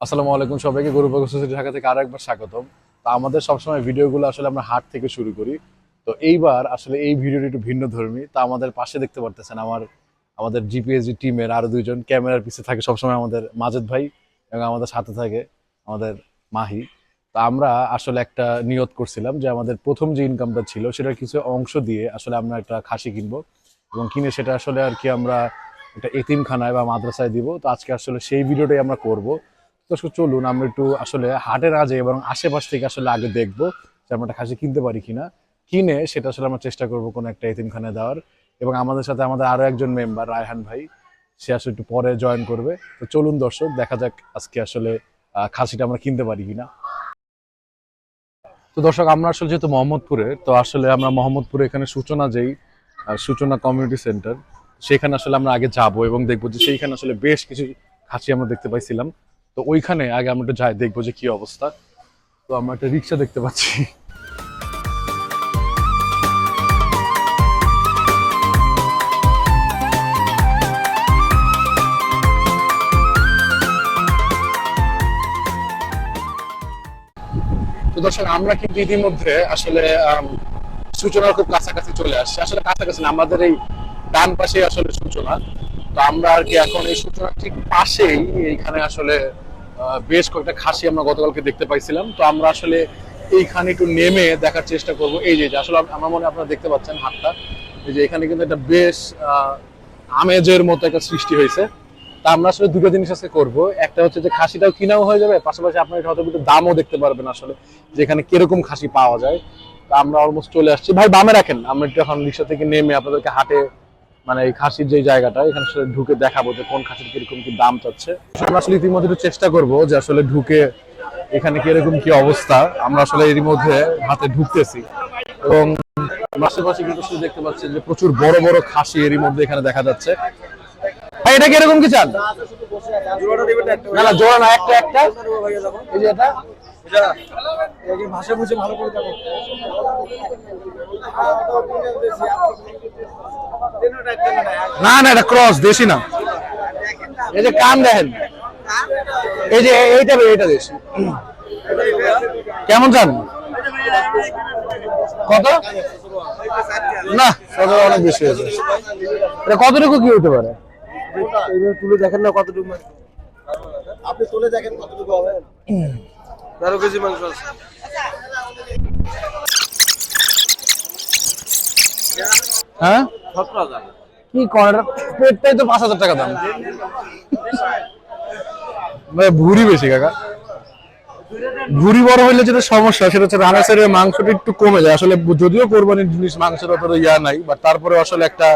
আসসালামু আলাইকুম সবাইকে গরু পাগল সোসাইটি ঢাকা থেকে আরো একবার স্বাগতম। তো আমাদের সবসময় ভিডিওগুলো আসলে আমরা হাট থেকে শুরু করি। তো এইবার আসলে এই ভিডিওটি একটু ভিন্ন ধর্মী। তা আমাদের পাশে দেখতে পারতেছেন আমাদের জিপিএসজি টিমের আরো দুইজন ক্যামেরার পিছে থাকে সবসময় আমাদের মাজেদ ভাই এবং আমাদের সাথে থাকে আমাদের মাহি। তো আমরা আসলে একটা নিয়ত করছিলাম যে আমাদের প্রথম যে ইনকামটা ছিল সেটার কিছু অংশ দিয়ে আসলে আমরা একটা খাসি কিনবো এবং কিনে সেটা আসলে আর কি আমরা একটা এতিমখানায় বা মাদ্রাসায় দিব। তো আজকে আসলে সেই ভিডিওটাই আমরা করব। তো চলুন আমরা একটু আসলে হাটে না যাই এবং আশেপাশ থেকে আসলে আগে দেখবো যে আমরা একটা খাসি কিনতে পারি কিনা। কিনে সেটা আসলে আমরা চেষ্টা করবো কোনো একটা এতিমখানায় দেওয়ার। এবং আমাদের সাথে আমাদের আরো একজন মেম্বার রায়হান ভাই, সে আসলে একটু পরে জয়েন করবে। তো চলুন দর্শক, দেখা যাক আজকে আসলে খাসিটা আমরা কিনতে পারি কিনা। তো দর্শক, আমরা আসলে যেহেতু মোহাম্মদপুরে, তো আসলে আমরা মোহাম্মদপুরে এখানে সূচনা যেই সূচনা কমিউনিটি সেন্টার, সেখানে আসলে আমরা আগে যাব এবং দেখবো যে সেইখানে আসলে বেশ কিছু খাসি আমরা দেখতে পাইছিলাম। তো ওইখানে আগে আমরা একটু যাই, দেখবো যে কি অবস্থা। তো আমরা একটা রিক্সা দেখতে পাচ্ছি। তো দর্শক, আমরা কিন্তু ইতিমধ্যে আসলে সূচনার খুব কাছাকাছি চলে আসছে। আসলে কাছাকাছি না, আমাদের এই ডান পাশে আসলে সূচনা। তো আমরা আর কি এখন এই সূচনার ঠিক পাশেই এইখানে আসলে বেশ কয়েকটা খাসি আমরা গতকালকে দেখতে পাইছিলাম। তো আমরা আসলে এইখানে একটু নেমে দেখার চেষ্টা করব। এই যে আসলে আমার মনে হয় আপনারা দেখতে পাচ্ছেন হাটটা, এই যে এখানে কিন্তু একটা বেশ আমেজের মতো একটা সৃষ্টি হয়েছে। তা আমরা আসলে দুটো জিনিস আজকে করবো। একটা হচ্ছে যে খাসিটাও কিনাও হয়ে যাবে, পাশাপাশি আপনার হয়তো একটু দামও দেখতে পারবেন আসলে যে এখানে কিরকম খাসি পাওয়া যায়। তা আমরা অলমোস্ট চলে আসছি। ভাই বামে রাখেন, আমরা একটু এখন রিক্সা থেকে নেমে আপনাদেরকে হাটে মানে এই খাসির যে জায়গাটা এখানে আসলে ঢুকে দেখাবো যে কোন খাসির কিরকম কি দাম চাচ্ছে। আমরা আসলে ইতিমধ্যে একটু চেষ্টা করবো যে আসলে ঢুকে এখানে কিরকম কি অবস্থা। আমরা আসলে এর মধ্যে হাতে ঢুকতেছি এবং আশেপাশে কিন্তু আসলে দেখতে পাচ্ছেন যে প্রচুর বড় বড় খাসি এরই মধ্যে এখানে দেখা যাচ্ছে। ভাই এটা কিরকম কি চান? না না, জোড়া না, একটা একটা। এই যে এটা ভাষা বুঝে ভালো করে যাবো। না না, এটা ক্রস, দেশি না। এই যে কান দেখেন, এই যে এইটা এইটা দেশি। কেমন চান? কত? না, অনেক বেশি হয়েছে। এটা কতটুকু কি হতে পারে? তুলে দেখেন না কতটুকু মাছ। আপনি তুলে দেখেন কতটুকু হবে। 12 কেজি মাংস আছে। হ্যাঁ কি করেন, পেটটাই তো 5,000 টাকা দাম। ভুড়ি বেশি কাকা। ভুড়ি বড় হইলে যেটা সমস্যা সেটা হচ্ছে রানা সাইডের মাংসটা একটু কমে যায়। আসলে যদিও কোরবানির জিনিস মাংসের অতটা ইয়া নাই, বাট তারপরে আসলে একটা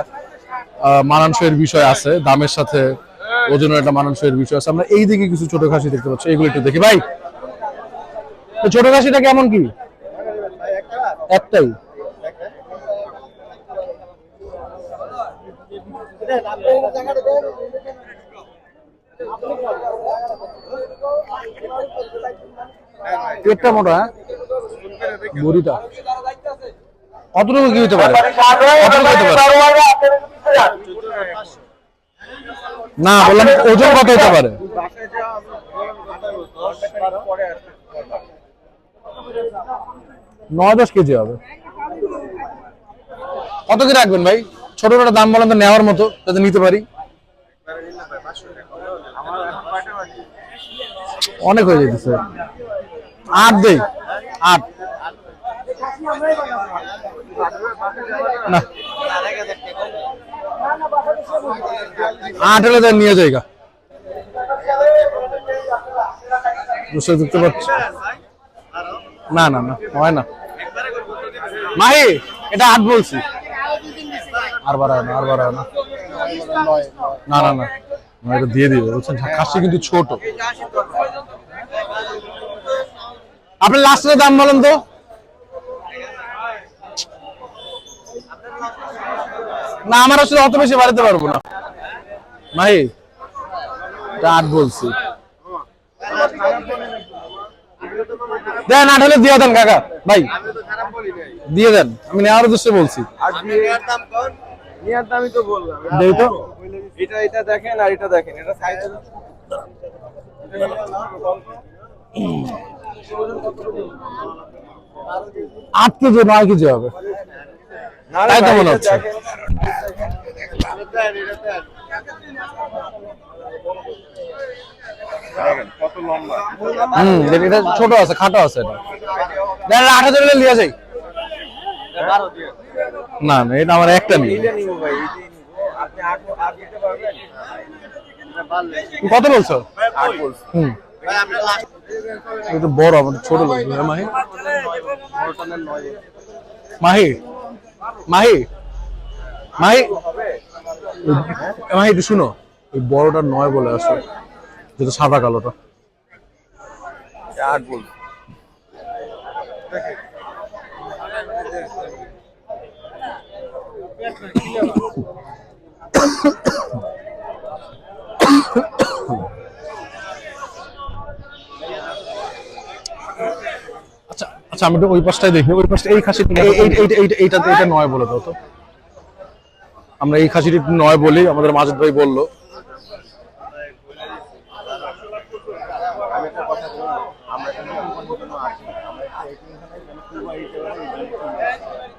মানানসইয়ের বিষয় আছে, দামের সাথে ওজনের একটা মানানসইয়ের বিষয় আছে। আমরা এই দিকে কিছু ছোট খাসি দেখতে পাচ্ছি, এগুলো একটু দেখি ভাই। ছোট খাসিটা কেমন কি? একটাই। পেটটা মোটা, হ্যাঁ বুড়িটা কতটুকু কি হতে পারে? না বললাম ওজন কত হতে পারে? 9-10 কেজি হবে। কত কি রাখবেন ভাই? ছোট ছোট দাম বলেন তো নেওয়ার মতো, যাতে নিতে পারি। অনেক হয়ে যেতেছে। 8 দেই, 8 না, 8 হলে তাই নিয়ে যাইগা। দেখতে পাচ্ছি। না না না, হয় না মাহি, এটা 8 বলছি। আর বাড়ায় না, আর বাড়ায় না। না না না, এটা দিয়ে দিবে বুঝছেন। খাসি কিন্তু ছোট। আপনি লাস্টের দাম বলেন তো। না আমার আসলে অত বেশি বাড়াতে পারবো না ভাই, এটা 8 বলছি। দেন 8 হলে দিয়ে দেন কাকা ভাই, দিয়ে দেন। আমি নেওয়ার উদ্দেশ্যে বলছি। নিয়ার দামই তো বললাম। দেই তো। এটা দেখেন আর এটা দেখেন, এটা সাইজ আট কেজি 9 কেজি হবে, তাই তো মনে হচ্ছে। কত লম্বা। এটা ছোট আছে, খাটো আছে। এটা 8,000 লিয়া যাই। না না, এটা আমার একটা নেই। কত বলছো? হুম, একটু বড়, আমাদের ছোট লোক। মাহি মাহি মাহি মাহি মাহি একটু শুনো, ওই বড়টা 9 বলে আসো, যেটা সাদা কালোটা। 8 বল। আচ্ছা আচ্ছা, আমি একটু ওই পাশটাই দেখি, ওই পাশটা এই খাসি এইটাতে এটা 9 বলে দাও তো। আমরা এই খাসিটি 9 বলি, আমাদের মাজেদ ভাই বললো। আমি একটা কথা বলবো, আমরা কিন্তু কোনো আসি না। আমরা একটা এতিমখানায় যেন কুরবানি দিতে পারি, এই জন্য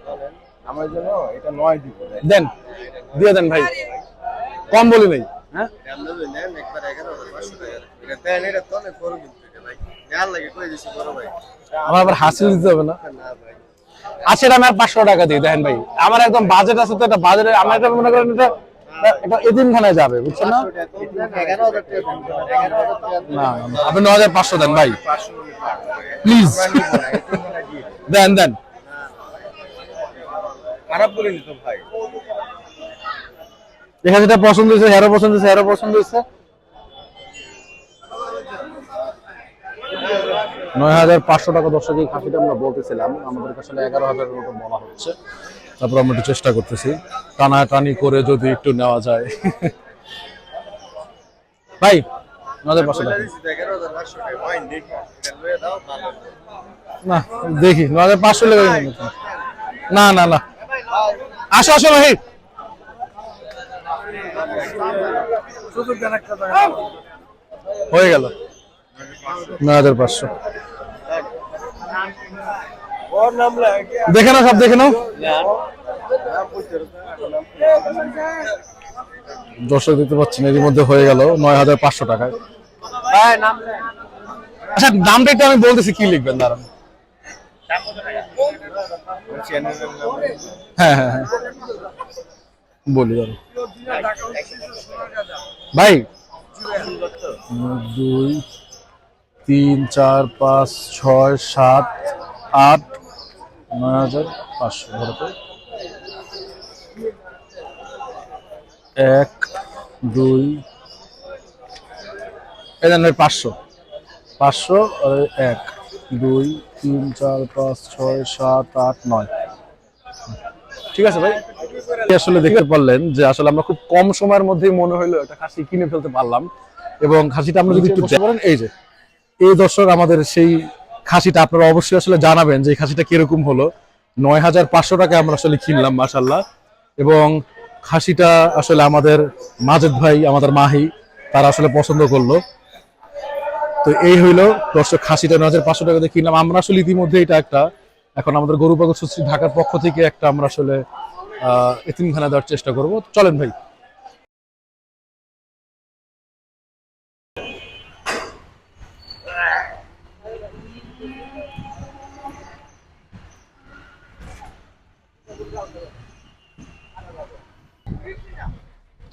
বলেন, আমার জন্য এটা 9 দিব। দেন, দিয়ে দেন ভাই, কম বলি নাই। হ্যাঁ, আমরা নেন একবার 11,500 টাকা। এটা দেন, এটা তো অনেক বড় কিন্তু এটা ভাই। দেয়ার লাগে কই দিছি বড় ভাই। আমার আবার হাসিল দিতে হবে না। না ভাই। আচ্ছা, এটা আমি আর 500 টাকা দিই, দেখেন ভাই, আমার একদম বাজেট আছে তো, এটা বাজেটে আমার এটা মনে করেন এটা এটা এতিমখানায় যাবে, বুঝছেন না? 11,000 টাকা দেন। 11,000 টাকা না না, না, আপনি 9,500 দেন ভাই, প্লিজ। দেন দেন। খারাপ বলিনি তো ভাই। এখানে যেটা পছন্দ হয়েছে, হেরো পছন্দ হয়েছে, হেরো পছন্দ হয়েছে। 9,500 টাকা দর্শক, এই খাসিটা আমরা বলতেছিলাম, আমাদের আসলে 11,000-এর মতো বলা হচ্ছে। তারপর আমরা একটু চেষ্টা করতেছি টানাটানি করে যদি একটু নেওয়া যায়। ভাই 9,500 টাকা। 11,500 টাকা ভাই দেখি। এটা লয়ে দাও ভালো। না দেখি 9,500 লেগে যাবে। না না না, আসো আসো ভাই, হয়ে গেল 9,500। ওর নাম লাগে। দেখে নাও, সব দেখে নাও। দর্শক দেখতে পাচ্ছেন, এর মধ্যে হয়ে গেল 9,500 টাকায়। ভাই নাম আচ্ছা, নামটা একটু আমি বলতেছি, কি লিখবেন দাঁড়ান। হ্যাঁ হ্যাঁ হ্যাঁ, বলি দাঁড়ান ভাই। 2 3 4 5 6 7 8 9,500 ধরো তো। 1 2 এই দেন ভাই, 500 500 আর 1 2 3 4 5 6 7 8 9। ঠিক আছে ভাই, আসলে দেখতে পারলেন যে আসলে আমরা খুব কম সময়ের মধ্যেই মনে হলো একটা খাসি কিনে ফেলতে পারলাম। এবং খাসিটা আমরা যদি একটু দেখেন, এই যে এই দর্শক, আমাদের সেই খাসিটা আপনারা অবশ্যই আসলে জানাবেন যে এই খাসিটা কিরকম হলো। 9,500 টাকায় আমরা আসলে কিনলাম, মাশাআল্লাহ। এবং খাসিটা আসলে আমাদের মাজেদ ভাই, আমাদের মাহি, তারা আসলে পছন্দ করলো। তো এই হইলো দর্শক, খাসিটা 9,500 টাকা দিয়ে কিনলাম আমরা। আসলে ইতিমধ্যে এটা একটা, এখন আমাদের গরু পাগল সুশ্রী ঢাকার পক্ষ থেকে একটা আমরা আসলে এতিমখানা দেওয়ার চেষ্টা করব। চলেন ভাই।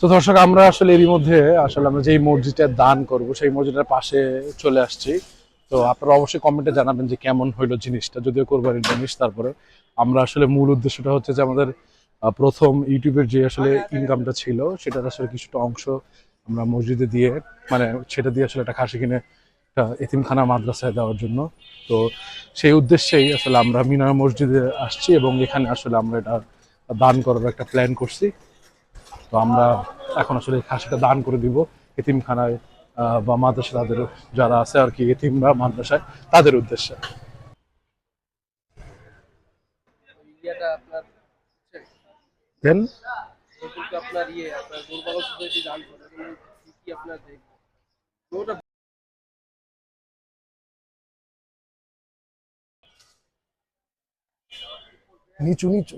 তো দর্শক, আমরা আসলে এরই মধ্যে আসলে আমরা যেই মসজিদটা দান করব সেই মসজিদের পাশে চলে আসছি। তো আপনারা অবশ্যই কমেন্টে জানাবেন যে কেমন হইলো জিনিসটা, যদিও কোরবানির জিনিস। তারপরে আমরা আসলে মূল উদ্দেশ্যটা হচ্ছে যে আমাদের প্রথম ইউটিউবের যে আসলে ইনকামটা ছিল, সেটার আসলে কিছুটা অংশ আমরা মসজিদে দিয়ে, মানে সেটা দিয়ে আসলে একটা খাসি কিনে একটা এতিমখানা মাদ্রাসায় দেওয়ার জন্য। তো সেই উদ্দেশ্যেই আসলে আমরা মিনার মসজিদে আসছি এবং এখানে আসলে আমরা এটা দান করার একটা প্ল্যান করছি। তো আমরা এখন আসলে খাসিটা দান করে দিব এতিমখানায় বা মাদ্রাসা, তাদের যারা আছে আর কি এতিম বা মাদ্রাসায়, তাদের উদ্দেশ্যে। ইয়েটা আপনার দেন আপনার আপনার গরু পালন সোসাইটি দান করে কি কি আপনার নিচু নিচু।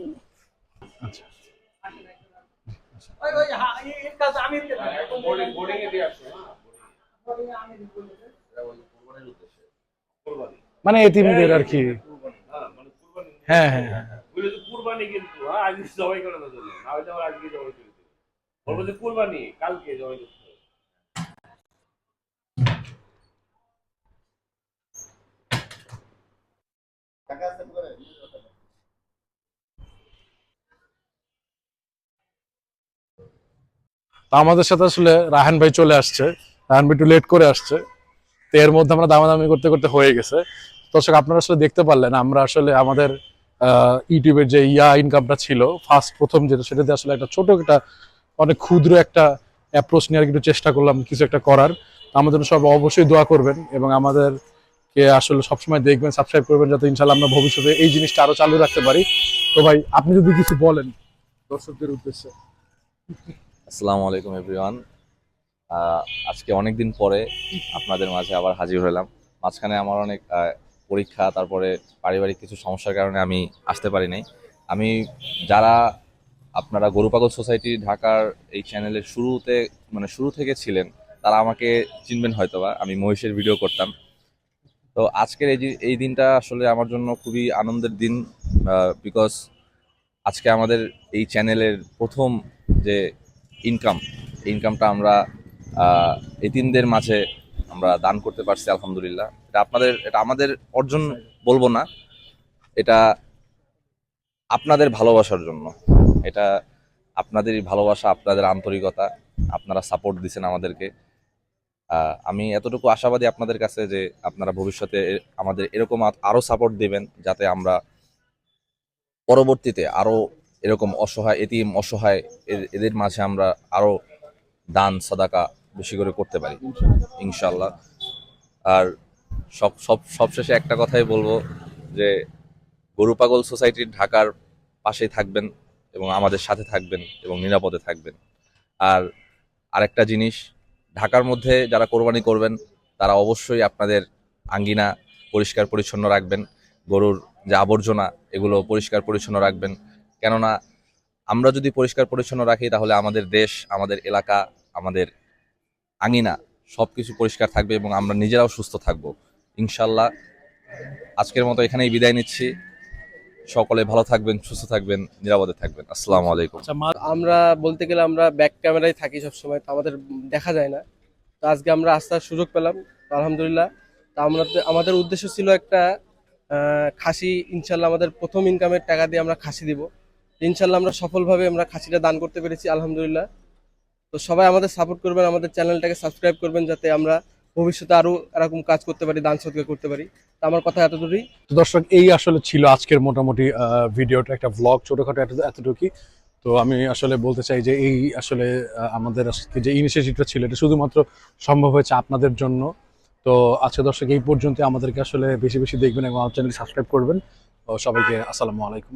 আচ্ছা মানে এতিমদের আর কি। হ্যাঁ হ্যাঁ হ্যাঁ। কুরবানি কিন্তু আজকে জবাই করে না জন্য না হয়তো আজকে জবাই করে দিবে বলবো যে কুরবানি কালকে জবাই করতে হবে। তো আমাদের সাথে আসলে রাহান ভাই চলে আসছে, রাহান ভাই একটু লেট করে আসছে। তো এর মধ্যে আমরা দামাদামি করতে করতে হয়ে গেছে। দর্শক আপনারা আসলে দেখতে পারলেন আমরা আসলে আমাদের ইউটিউবের যে ইনকামটা ছিল প্রথম যেটা, সেটাতে আসলে একটা ছোট একটা অনেক ক্ষুদ্র একটা অ্যাপ্রোচ নিয়ে আর একটু চেষ্টা করলাম কিছু একটা করার। আমাদের জন্য সব অবশ্যই দোয়া করবেন এবং আমাদেরকে আসলে সবসময় দেখবেন, সাবস্ক্রাইব করবেন, যাতে ইনশাল্লাহ আমরা ভবিষ্যতে এই জিনিসটা আরো চালু রাখতে পারি। তো ভাই আপনি যদি কিছু বলেন দর্শকদের উদ্দেশ্যে। আসসালামু আলাইকুম এভরিওয়ান। আজকে অনেক দিন পরে আপনাদের মাঝে আবার হাজির হলাম। মাঝখানে আমার অনেক পরীক্ষা, তারপরে পারিবারিক কিছু সমস্যার কারণে আমি আসতে পারি নাই। আমি যারা আপনারা গরু পাগল সোসাইটি ঢাকার এই চ্যানেলের শুরু থেকে ছিলেন, তারা আমাকে চিনবেন হয়তোবা। আমি মহিষের ভিডিও করতাম। তো আজকের এই দিনটা আসলে আমার জন্য খুবই আনন্দের দিন, বিকজ আজকে আমাদের এই চ্যানেলের প্রথম যে ইনকামটা আমরা এতিমদের মাঝে আমরা দান করতে পারছি আলহামদুলিল্লাহ। এটা আমাদের অর্জন বলবো না, এটা আপনাদের ভালোবাসার জন্য। এটা আপনাদেরই ভালোবাসা, আপনাদের আন্তরিকতা, আপনারা সাপোর্ট দিচ্ছেন আমাদেরকে। আমি এতটুকু আশাবাদী আপনাদের কাছে যে আপনারা ভবিষ্যতে আমাদের এরকম আরো সাপোর্ট দিবেন, যাতে আমরা পরবর্তীতে আরো এরকম অসহায় এদের মাঝে আমরা আরো দান সাদাকা বেশি করে করতে পারি ইনশাল্লাহ। আর সবশেষে একটা কথাই বলবো যে গরু পাগল সোসাইটির ঢাকার পাশেই থাকবেন এবং আমাদের সাথে থাকবেন এবং নিরাপদে থাকবেন। আর আরেকটা জিনিস, ঢাকার মধ্যে যারা কোরবানি করবেন তারা অবশ্যই আপনাদের আঙ্গিনা পরিষ্কার পরিচ্ছন্ন রাখবেন, গরুর যে আবর্জনা এগুলো পরিষ্কার পরিচ্ছন্ন রাখবেন। কেননা আমরা যদি পরিষ্কার পরিচ্ছন্ন রাখি তাহলে আমাদের দেশ, আমাদের এলাকা, আমাদের আঙিনা সবকিছু পরিষ্কার থাকবে এবং আমরা নিজেরাও সুস্থ থাকব ইনশাল্লাহ। আজকের মতো এখানেই বিদায় নিচ্ছি। সকলে ভালো থাকবেন, সুস্থ থাকবেন, নিরাপদে থাকবেন। আসসালামু আলাইকুম। আমরা বলতে গেলে আমরা ব্যাক ক্যামেরায় থাকি সবসময়, তো আমাদের দেখা যায় না। তো আজকে আমরা আসার সুযোগ পেলাম, তো আলহামদুলিল্লাহ। তো আমাদের উদ্দেশ্য ছিল একটা খাসি, ইনশাল্লাহ আমাদের প্রথম ইনকামের টাকা দিয়ে আমরা খাসি দিব। ইনশাল্লাহ আমরা সফলভাবে আমরা খাসিটা দান করতে পেরেছি আলহামদুলিল্লাহ। তো সবাই আমাদের সাপোর্ট করবেন, আমাদের চ্যানেলটাকে সাবস্ক্রাইব করবেন, যাতে আমরা ভবিষ্যতে আরো এরকম কাজ করতে পারি, দান সদকা করতে পারি। তো আমার কথা এতদূরই। তো দর্শক এই আসলে ছিল আজকের মোটামুটি ভিডিওটা, একটা ভ্লগ ছোটখাটো এতটুকুই। তো আমি আসলে বলতে চাই যে এই আসলে আমাদের আজকে যে ইনিশিয়েটিভটা ছিল এটা শুধুমাত্র সম্ভব হয়েছে আপনাদের জন্য। তো আজকে দর্শক এই পর্যন্ত, আমাদেরকে আসলে বেশি বেশি দেখবেন এবং আমার চ্যানেল সাবস্ক্রাইব করবেন। তো সবাইকে আসসালামু আলাইকুম।